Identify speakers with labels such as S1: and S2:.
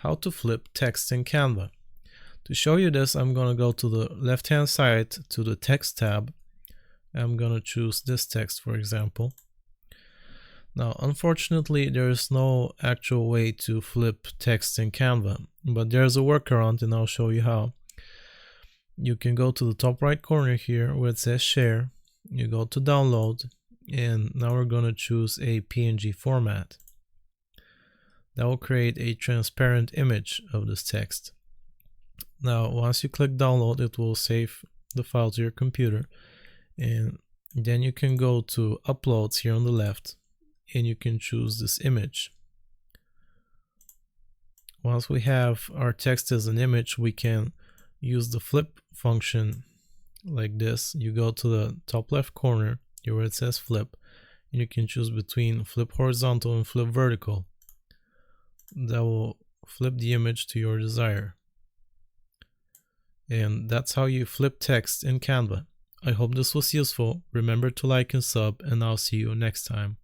S1: how to flip text in Canva. To show you this, I'm going to go to the left hand side to the text tab. I'm going to choose this text, for example. Now, unfortunately, there is no actual way to flip text in Canva, but there's a workaround and I'll show you how. You can go to the top right corner here where it says share. You go to download, and now we're going to choose a PNG format. That will create a transparent image of this text. Now, once you click download, it will save the file to your computer, and then you can go to uploads here on the left, and you can choose this image. Once we have our text as an image, we can use the flip function like this. You go to the top left corner here where it says flip, and you can choose between flip horizontal and flip vertical. That will flip the image to your desire. And that's how you flip text in Canva. I hope this was useful. Remember to like and sub, and I'll see you next time.